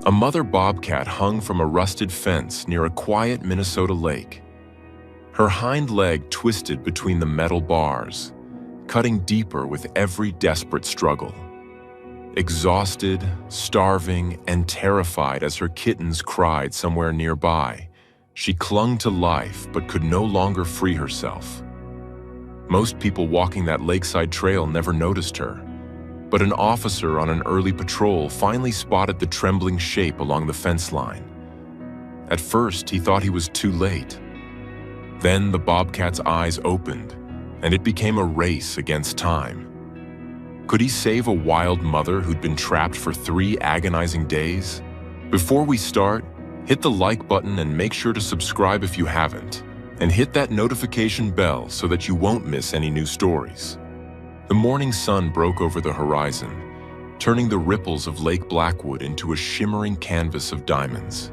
A mother bobcat hung from a rusted fence near a quiet Minnesota lake. Her hind leg twisted between the metal bars, cutting deeper with every desperate struggle. Exhausted, starving, and terrified as her kittens cried somewhere nearby, she clung to life but could no longer free herself. Most people walking that lakeside trail never noticed her, but an officer on an early patrol finally spotted the trembling shape along the fence line. At first, he thought he was too late. Then the bobcat's eyes opened, and it became a race against time. Could he save a wild mother who'd been trapped for 3 agonizing days? Before we start, hit the like button and make sure to subscribe if you haven't, and hit that notification bell so that you won't miss any new stories. The morning sun broke over the horizon, turning the ripples of Lake Blackwood into a shimmering canvas of diamonds.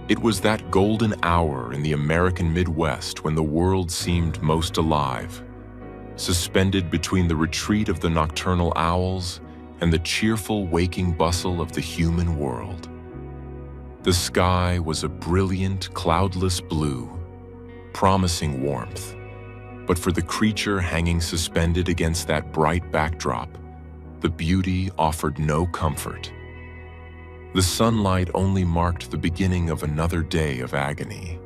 It was that golden hour in the American Midwest when the world seemed most alive, suspended between the retreat of the nocturnal owls and the cheerful waking bustle of the human world. The sky was a brilliant, cloudless blue, promising warmth. But for the creature hanging suspended against that bright backdrop, the beauty offered no comfort. The sunlight only marked the beginning of another day of agony.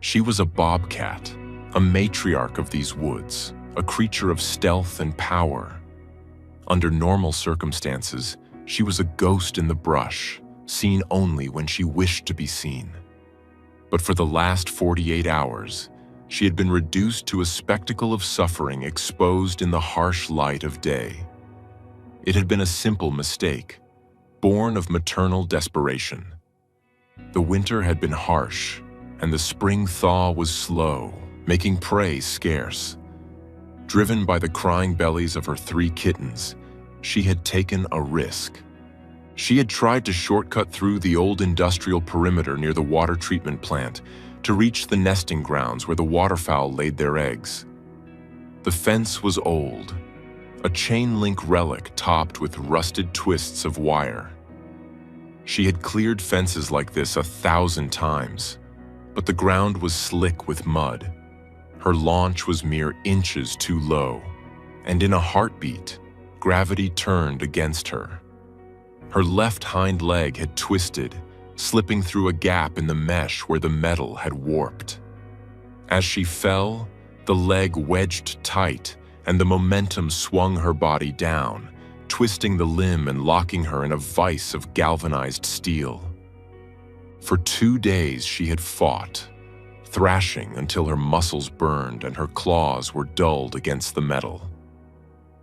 She was a bobcat, a matriarch of these woods, a creature of stealth and power. Under normal circumstances, she was a ghost in the brush, seen only when she wished to be seen. But for the last 48 hours, she had been reduced to a spectacle of suffering exposed in the harsh light of day. It had been a simple mistake, born of maternal desperation. The winter had been harsh, and the spring thaw was slow, making prey scarce. Driven by the crying bellies of her 3 kittens, she had taken a risk. She had tried to shortcut through the old industrial perimeter near the water treatment plant to reach the nesting grounds where the waterfowl laid their eggs. The fence was old, a chain-link relic topped with rusted twists of wire. She had cleared fences like this 1,000 times, but the ground was slick with mud. Her launch was mere inches too low, and in a heartbeat, gravity turned against her. Her left hind leg had twisted, slipping through a gap in the mesh where the metal had warped. As she fell, the leg wedged tight, and the momentum swung her body down, twisting the limb and locking her in a vise of galvanized steel. For 2 days she had fought, thrashing until her muscles burned and her claws were dulled against the metal.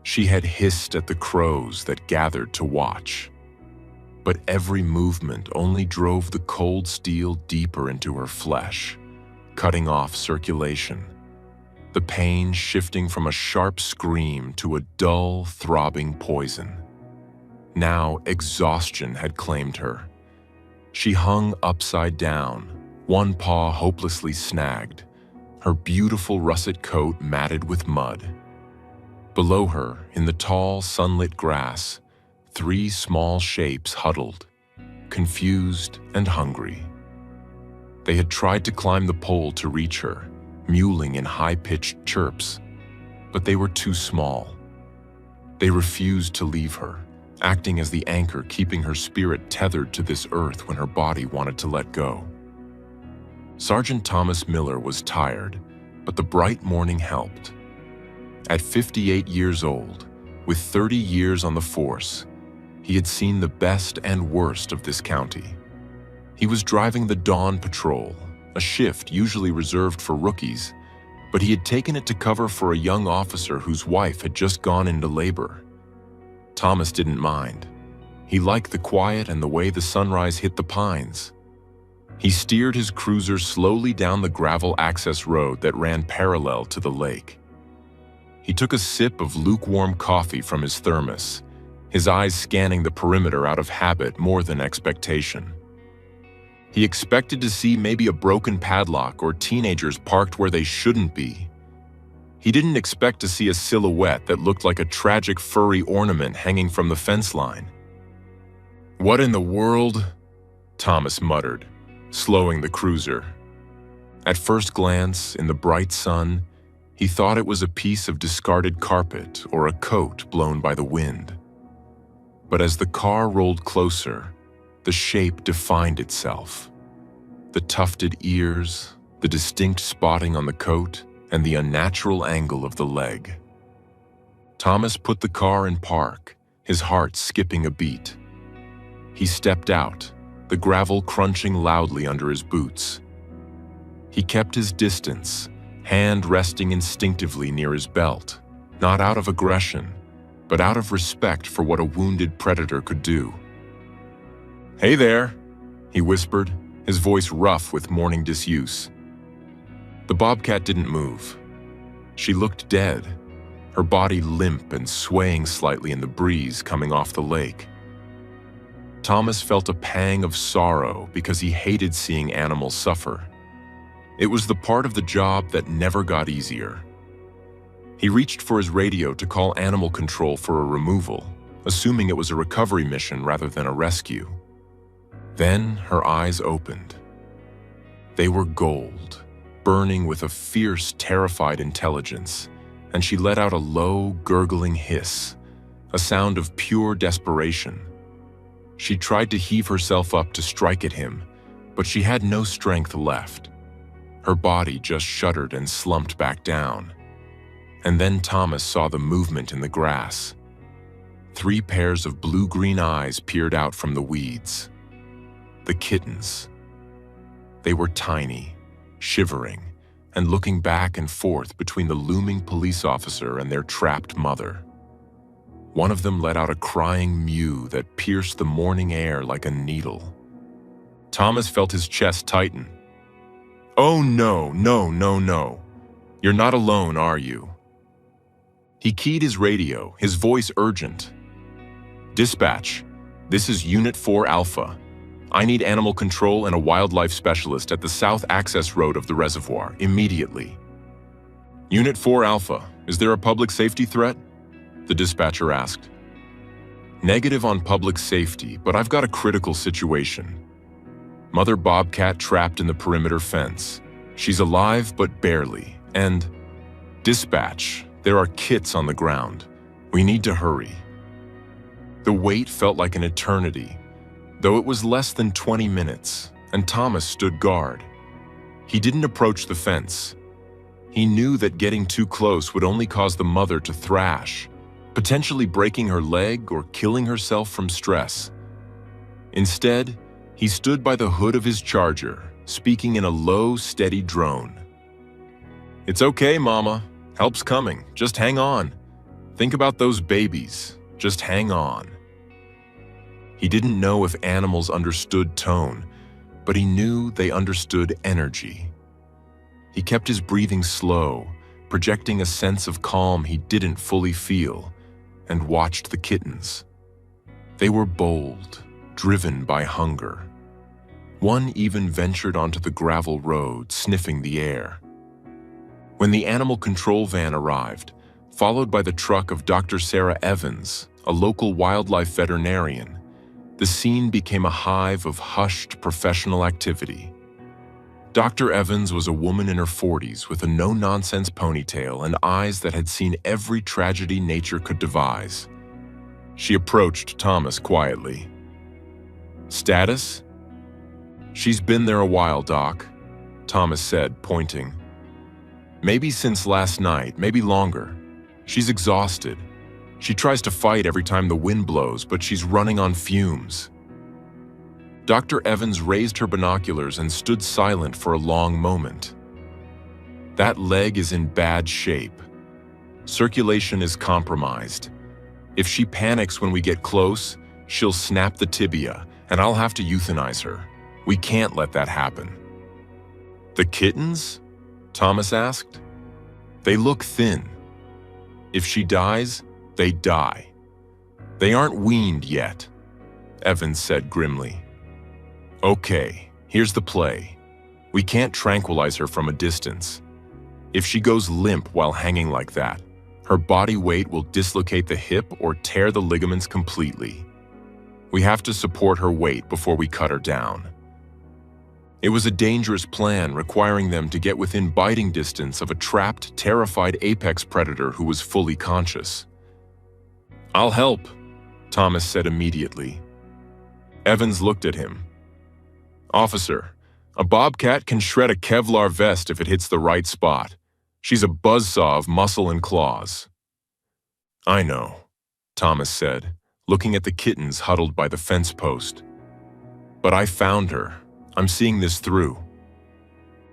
She had hissed at the crows that gathered to watch. But every movement only drove the cold steel deeper into her flesh, cutting off circulation, the pain shifting from a sharp scream to a dull, throbbing poison. Now exhaustion had claimed her. She hung upside down, one paw hopelessly snagged, her beautiful russet coat matted with mud. Below her, in the tall, sunlit grass, 3 small shapes huddled, confused and hungry. They had tried to climb the pole to reach her, mewling in high-pitched chirps, but they were too small. They refused to leave her, acting as the anchor keeping her spirit tethered to this earth when her body wanted to let go. Sergeant Thomas Miller was tired, but the bright morning helped. At 58 years old, with 30 years on the force, he had seen the best and worst of this county. He was driving the dawn patrol, a shift usually reserved for rookies, but he had taken it to cover for a young officer whose wife had just gone into labor. Thomas didn't mind. He liked the quiet and the way the sunrise hit the pines. He steered his cruiser slowly down the gravel access road that ran parallel to the lake. He took a sip of lukewarm coffee from his thermos, his eyes scanning the perimeter out of habit more than expectation. He expected to see maybe a broken padlock or teenagers parked where they shouldn't be. He didn't expect to see a silhouette that looked like a tragic furry ornament hanging from the fence line. "What in the world?" Thomas muttered, slowing the cruiser. At first glance, in the bright sun, he thought it was a piece of discarded carpet or a coat blown by the wind. But as the car rolled closer, the shape defined itself. The tufted ears, the distinct spotting on the coat, and the unnatural angle of the leg. Thomas put the car in park, his heart skipping a beat. He stepped out, the gravel crunching loudly under his boots. He kept his distance, hand resting instinctively near his belt, not out of aggression, but out of respect for what a wounded predator could do. "Hey there," he whispered, his voice rough with morning disuse. The bobcat didn't move. She looked dead, her body limp and swaying slightly in the breeze coming off the lake. Thomas felt a pang of sorrow because he hated seeing animals suffer. It was the part of the job that never got easier. He reached for his radio to call animal control for a removal, assuming it was a recovery mission rather than a rescue. Then her eyes opened. They were gold, burning with a fierce, terrified intelligence, and she let out a low, gurgling hiss, a sound of pure desperation. She tried to heave herself up to strike at him, but she had no strength left. Her body just shuddered and slumped back down. And then Thomas saw the movement in the grass. 3 pairs of blue-green eyes peered out from the weeds. The kittens. They were tiny, shivering, and looking back and forth between the looming police officer and their trapped mother. One of them let out a crying mew that pierced the morning air like a needle. Thomas felt his chest tighten. "Oh no, no, no, no. You're not alone, are you?" He keyed his radio, his voice urgent. "Dispatch, this is Unit 4 Alpha. I need animal control and a wildlife specialist at the south access road of the reservoir, immediately." "Unit 4 Alpha, is there a public safety threat?" the dispatcher asked. "Negative on public safety, but I've got a critical situation. Mother Bobcat trapped in the perimeter fence. She's alive, but barely. And, dispatch, there are kits on the ground. We need to hurry." The wait felt like an eternity, though it was less than 20 minutes, and Thomas stood guard. He didn't approach the fence. He knew that getting too close would only cause the mother to thrash, potentially breaking her leg or killing herself from stress. Instead, he stood by the hood of his Charger, speaking in a low, steady drone. "It's okay, Mama. Help's coming. Just hang on. Think about those babies. Just hang on." He didn't know if animals understood tone, but he knew they understood energy. He kept his breathing slow, projecting a sense of calm he didn't fully feel, and watched the kittens. They were bold, driven by hunger. One even ventured onto the gravel road, sniffing the air. When the animal control van arrived, followed by the truck of Dr. Sarah Evans, a local wildlife veterinarian, the scene became a hive of hushed professional activity. Dr. Evans was a woman in her 40s with a no-nonsense ponytail and eyes that had seen every tragedy nature could devise. She approached Thomas quietly. "Status?" "She's been there a while, Doc," Thomas said, pointing. "Maybe since last night, maybe longer. She's exhausted. She tries to fight every time the wind blows, but she's running on fumes." Dr. Evans raised her binoculars and stood silent for a long moment. "That leg is in bad shape. Circulation is compromised. If she panics when we get close, she'll snap the tibia, and I'll have to euthanize her. We can't let that happen." "The kittens?" Thomas asked. "They look thin. If she dies, they die. They aren't weaned yet," Evans said grimly. "Okay, here's the play. We can't tranquilize her from a distance. If she goes limp while hanging like that, her body weight will dislocate the hip or tear the ligaments completely. We have to support her weight before we cut her down. It was a dangerous plan, requiring them to get within biting distance of a trapped, terrified apex predator who was fully conscious. "I'll help," Thomas said immediately. Evans looked at him. "Officer, a bobcat can shred a Kevlar vest if it hits the right spot. She's a buzzsaw of muscle and claws." "I know," Thomas said, looking at the kittens huddled by the fence post. "But I found her. I'm seeing this through."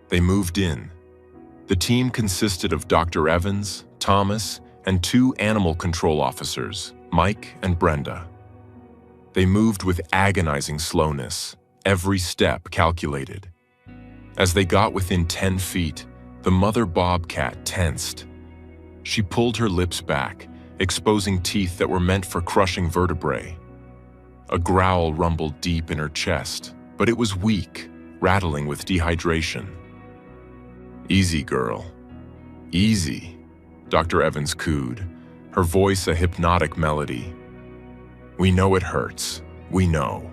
They moved in. The team consisted of Dr. Evans, Thomas, and 2 animal control officers, Mike and Brenda. They moved with agonizing slowness, every step calculated. As they got within 10 feet, the mother bobcat tensed. She pulled her lips back, exposing teeth that were meant for crushing vertebrae. A growl rumbled deep in her chest, but it was weak, rattling with dehydration. "Easy, girl. Easy," Dr. Evans cooed, her voice a hypnotic melody. "We know it hurts. We know."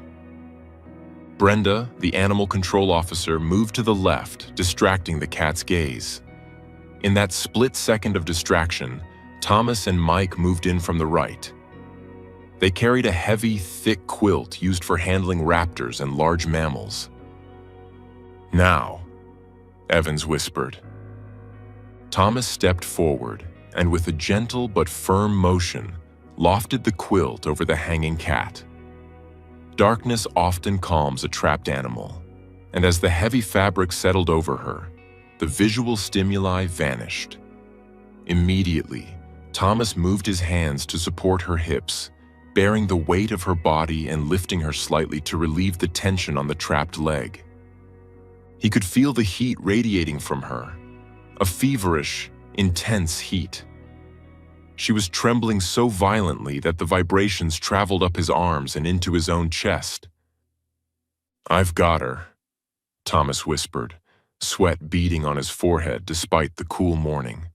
Brenda, the animal control officer, moved to the left, distracting the cat's gaze. In that split second of distraction, Thomas and Mike moved in from the right. They carried a heavy, thick quilt used for handling raptors and large mammals. "Now," Evans whispered. Thomas stepped forward and, with a gentle but firm motion, lofted the quilt over the hanging cat. Darkness often calms a trapped animal, and as the heavy fabric settled over her, the visual stimuli vanished. Immediately, Thomas moved his hands to support her hips, bearing the weight of her body and lifting her slightly to relieve the tension on the trapped leg. He could feel the heat radiating from her, a feverish, intense heat. She was trembling so violently that the vibrations traveled up his arms and into his own chest. "I've got her," Thomas whispered, sweat beading on his forehead despite the cool morning.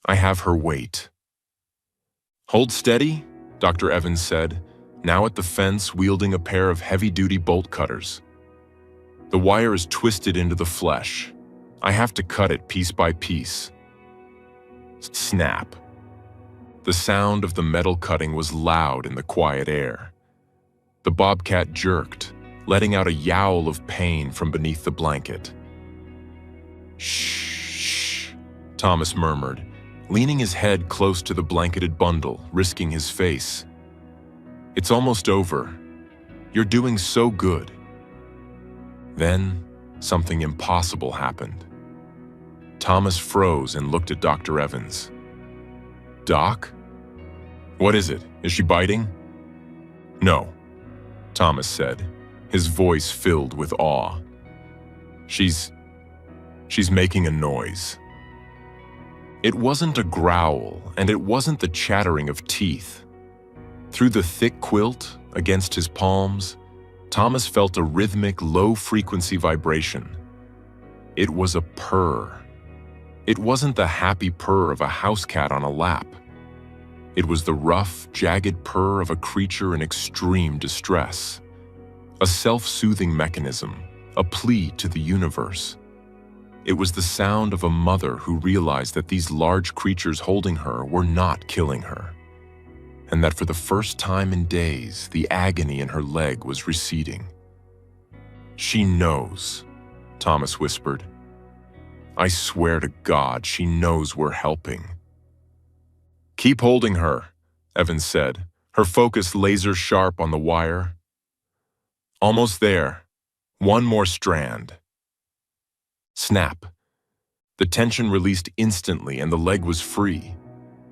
"I have her weight." "Hold steady," Dr. Evans said, now at the fence wielding a pair of heavy-duty bolt cutters. "The wire is twisted into the flesh. I have to cut it piece by piece." Snap. The sound of the metal cutting was loud in the quiet air. The bobcat jerked, letting out a yowl of pain from beneath the blanket. "Shh," Thomas murmured, leaning his head close to the blanketed bundle, risking his face. "It's almost over. You're doing so good." Then, something impossible happened. Thomas froze and looked at Dr. Evans. "Doc? What is it? Is she biting?" "No," Thomas said, his voice filled with awe. She's making a noise." It wasn't a growl, and it wasn't the chattering of teeth. Through the thick quilt, against his palms, Thomas felt a rhythmic, low-frequency vibration. It was a purr. It wasn't the happy purr of a house cat on a lap. It was the rough, jagged purr of a creature in extreme distress. A self-soothing mechanism, a plea to the universe. It was the sound of a mother who realized that these large creatures holding her were not killing her, and that for the first time in days, the agony in her leg was receding. "She knows," Thomas whispered. "I swear to God, she knows we're helping." "Keep holding her," Evans said, her focus laser-sharp on the wire. "Almost there. One more strand." Snap. The tension released instantly and the leg was free.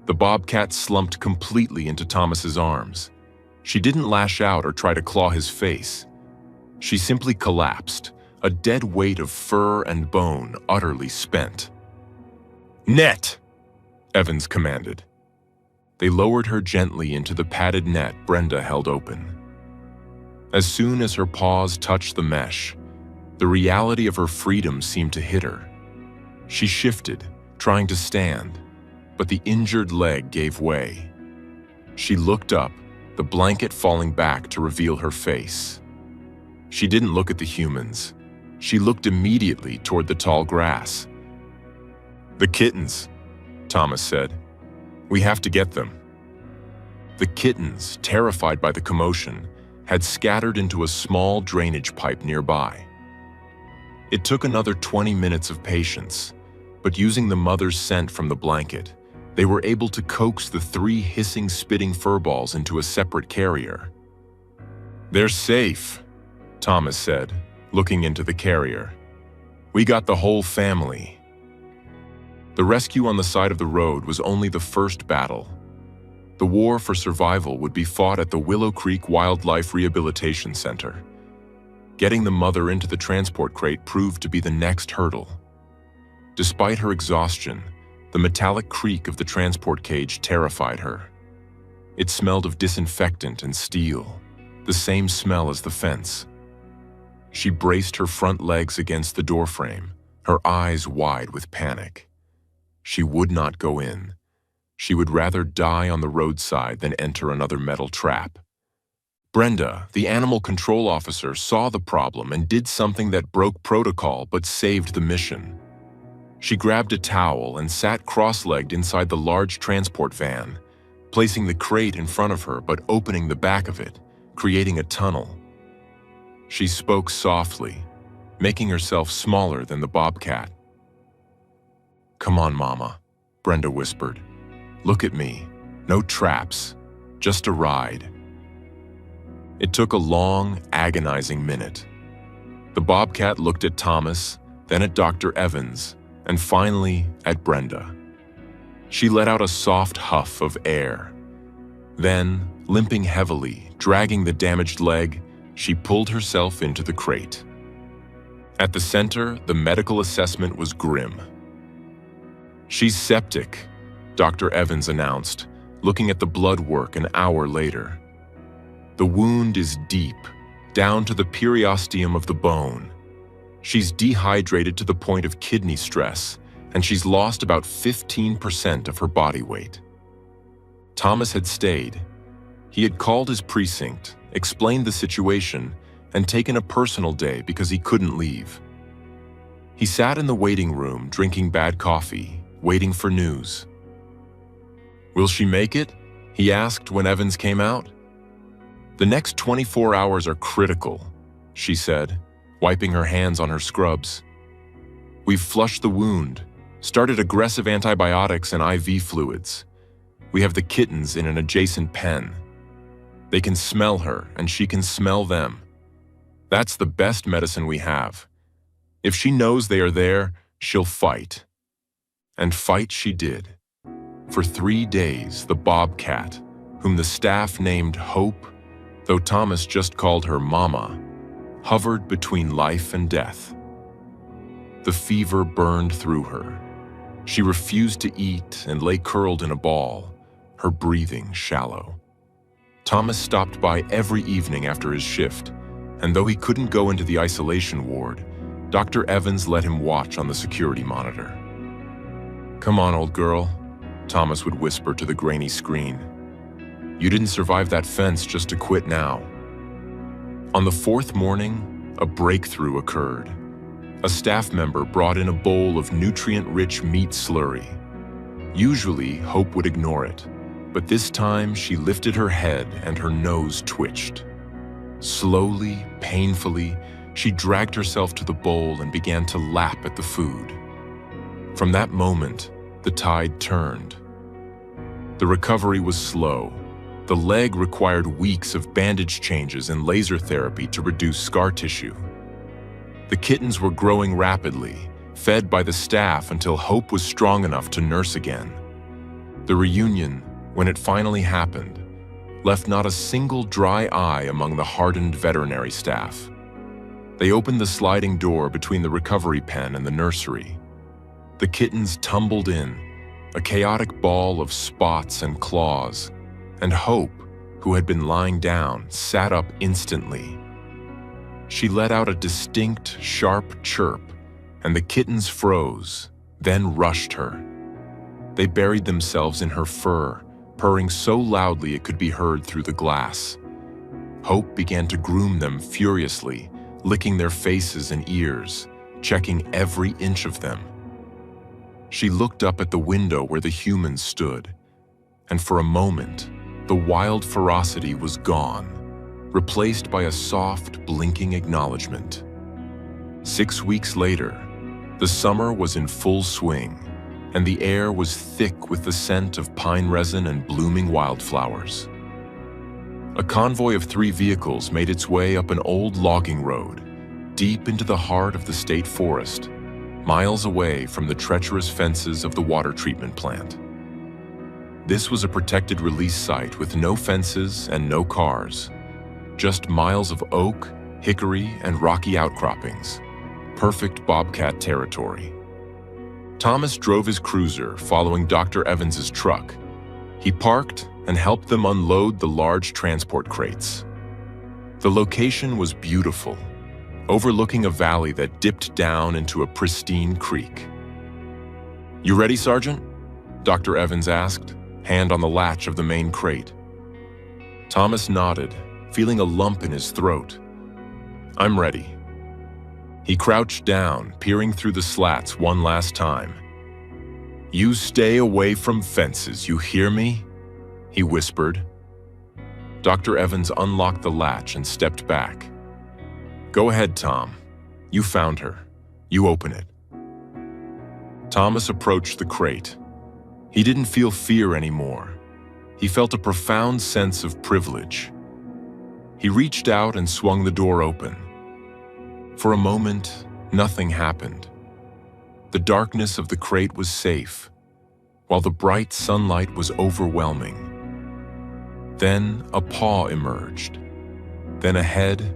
The bobcat slumped completely into Thomas's arms. She didn't lash out or try to claw his face. She simply collapsed, a dead weight of fur and bone utterly spent. "Net!" Evans commanded. They lowered her gently into the padded net Brenda held open. As soon as her paws touched the mesh, the reality of her freedom seemed to hit her. She shifted, trying to stand, but the injured leg gave way. She looked up, the blanket falling back to reveal her face. She didn't look at the humans. She looked immediately toward the tall grass. "The kittens," Thomas said. "We have to get them." The kittens, terrified by the commotion, had scattered into a small drainage pipe nearby. It took another 20 minutes of patience, but using the mother's scent from the blanket, they were able to coax the 3 hissing, spitting furballs into a separate carrier. "They're safe," Thomas said, looking into the carrier. "We got the whole family." The rescue on the side of the road was only the first battle. The war for survival would be fought at the Willow Creek Wildlife Rehabilitation Center. Getting the mother into the transport crate proved to be the next hurdle. Despite her exhaustion, the metallic creak of the transport cage terrified her. It smelled of disinfectant and steel, the same smell as the fence. She braced her front legs against the doorframe, her eyes wide with panic. She would not go in. She would rather die on the roadside than enter another metal trap. Brenda, the animal control officer, saw the problem and did something that broke protocol but saved the mission. She grabbed a towel and sat cross-legged inside the large transport van, placing the crate in front of her but opening the back of it, creating a tunnel. She spoke softly, making herself smaller than the Bobcat. "Come on, Mama," Brenda whispered. "Look at me. No traps. Just a ride." It took a long, agonizing minute. The Bobcat looked at Thomas, then at Dr. Evans, and finally at Brenda. She let out a soft huff of air. Then, limping heavily, dragging the damaged leg, she pulled herself into the crate. At the center, the medical assessment was grim. "She's septic," Dr. Evans announced, looking at the blood work an hour later. "The wound is deep, down to the periosteum of the bone. She's dehydrated to the point of kidney stress, and she's lost about 15% of her body weight." Thomas had stayed. He had called his precinct, explained the situation, and taken a personal day because he couldn't leave. He sat in the waiting room drinking bad coffee, waiting for news. "Will she make it?" he asked when Evans came out. "The next 24 hours are critical," she said, wiping her hands on her scrubs. "We've flushed the wound, started aggressive antibiotics and IV fluids. We have the kittens in an adjacent pen. They can smell her, and she can smell them. That's the best medicine we have. If she knows they are there, she'll fight." And fight she did. For 3 days, the Bobcat, whom the staff named Hope, though Thomas just called her Mama, hovered between life and death. The fever burned through her. She refused to eat and lay curled in a ball, her breathing shallow. Thomas stopped by every evening after his shift, and though he couldn't go into the isolation ward, Dr. Evans let him watch on the security monitor. "Come on, old girl," Thomas would whisper to the grainy screen. "You didn't survive that fence just to quit now." On the 4th morning, a breakthrough occurred. A staff member brought in a bowl of nutrient-rich meat slurry. Usually, Hope would ignore it, but this time she lifted her head and her nose twitched. Slowly, painfully, she dragged herself to the bowl and began to lap at the food. From that moment, the tide turned. The recovery was slow. The leg required weeks of bandage changes and laser therapy to reduce scar tissue. The kittens were growing rapidly, fed by the staff until Hope was strong enough to nurse again. The reunion, when it finally happened, left not a single dry eye among the hardened veterinary staff. They opened the sliding door between the recovery pen and the nursery. The kittens tumbled in, a chaotic ball of spots and claws, and Hope, who had been lying down, sat up instantly. She let out a distinct, sharp chirp, and the kittens froze, then rushed her. They buried themselves in her fur, purring so loudly it could be heard through the glass. Hope began to groom them furiously, licking their faces and ears, checking every inch of them. She looked up at the window where the humans stood, and for a moment, the wild ferocity was gone, replaced by a soft, blinking acknowledgement. 6 weeks later, the summer was in full swing, and the air was thick with the scent of pine resin and blooming wildflowers. A convoy of 3 vehicles made its way up an old logging road, deep into the heart of the state forest, miles away from the treacherous fences of the water treatment plant. This was a protected release site with no fences and no cars, just miles of oak, hickory, and rocky outcroppings, perfect Bobcat territory. Thomas drove his cruiser, following Dr. Evans's truck. He parked and helped them unload the large transport crates. The location was beautiful, overlooking a valley that dipped down into a pristine creek. "You ready, Sergeant?" Dr. Evans asked, hand on the latch of the main crate. Thomas nodded, feeling a lump in his throat. "I'm ready." He crouched down, peering through the slats one last time. "You stay away from fences, you hear me?" he whispered. Dr. Evans unlocked the latch and stepped back. "Go ahead, Tom. You found her. You open it." Thomas approached the crate. He didn't feel fear anymore. He felt a profound sense of privilege. He reached out and swung the door open. For a moment, nothing happened. The darkness of the crate was safe, while the bright sunlight was overwhelming. Then a paw emerged, then a head,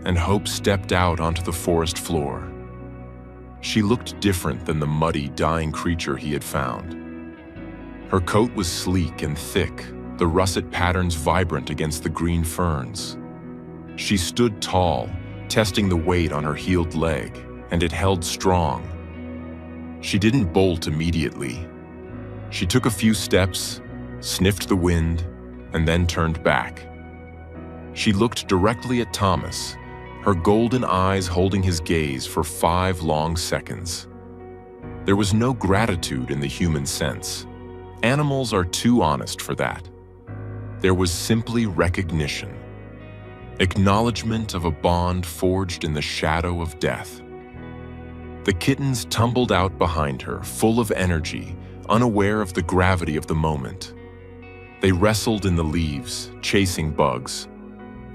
and Hope stepped out onto the forest floor. She looked different than the muddy, dying creature he had found. Her coat was sleek and thick, the russet patterns vibrant against the green ferns. She stood tall, testing the weight on her healed leg, and it held strong. She didn't bolt immediately. She took a few steps, sniffed the wind, and then turned back. She looked directly at Thomas, her golden eyes holding his gaze for 5 long seconds. There was no gratitude in the human sense. Animals are too honest for that. There was simply recognition. Acknowledgement of a bond forged in the shadow of death. The kittens tumbled out behind her, full of energy, unaware of the gravity of the moment. They wrestled in the leaves, chasing bugs.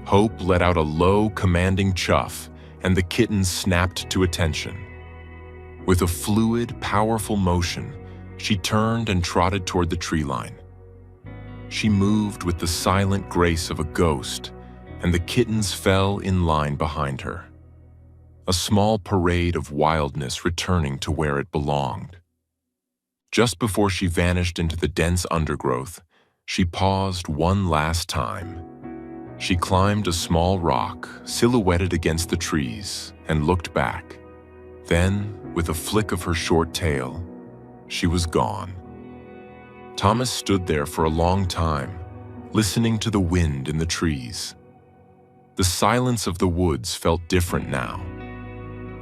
Hope let out a low, commanding chuff, and the kittens snapped to attention. With a fluid, powerful motion, she turned and trotted toward the tree line. She moved with the silent grace of a ghost, and the kittens fell in line behind her. A small parade of wildness returning to where it belonged. Just before she vanished into the dense undergrowth, she paused one last time. She climbed a small rock, silhouetted against the trees, and looked back. Then, with a flick of her short tail, she was gone. Thomas stood there for a long time, listening to the wind in the trees. The silence of the woods felt different now.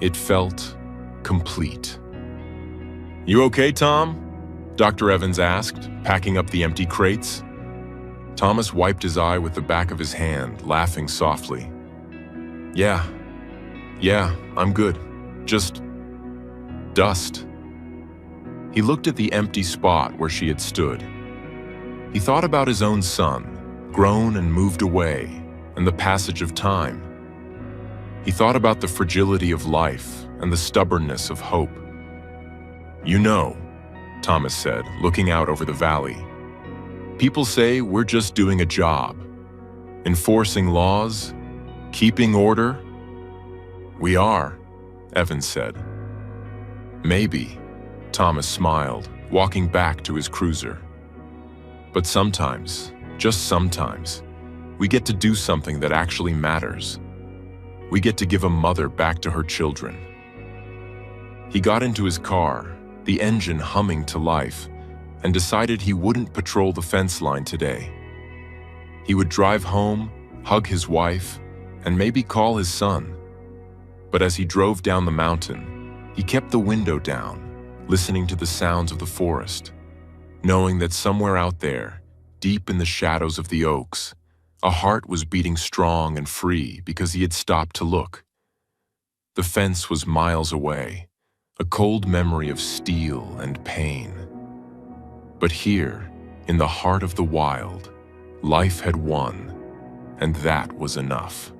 It felt complete. "You okay, Tom?" Dr. Evans asked, packing up the empty crates. Thomas wiped his eye with the back of his hand, laughing softly. Yeah, I'm good. Just dust." He looked at the empty spot where she had stood. He thought about his own son, grown and moved away, and the passage of time. He thought about the fragility of life and the stubbornness of hope. "You know," Thomas said, looking out over the valley, "people say we're just doing a job, enforcing laws, keeping order." "We are," Evans said. "Maybe," Thomas smiled, walking back to his cruiser. "But sometimes, just sometimes, we get to do something that actually matters. We get to give a mother back to her children." He got into his car, the engine humming to life, and decided he wouldn't patrol the fence line today. He would drive home, hug his wife, and maybe call his son. But as he drove down the mountain, he kept the window down, listening to the sounds of the forest, knowing that somewhere out there, deep in the shadows of the oaks, a heart was beating strong and free because he had stopped to look. The fence was miles away, a cold memory of steel and pain. But here, in the heart of the wild, life had won, and that was enough.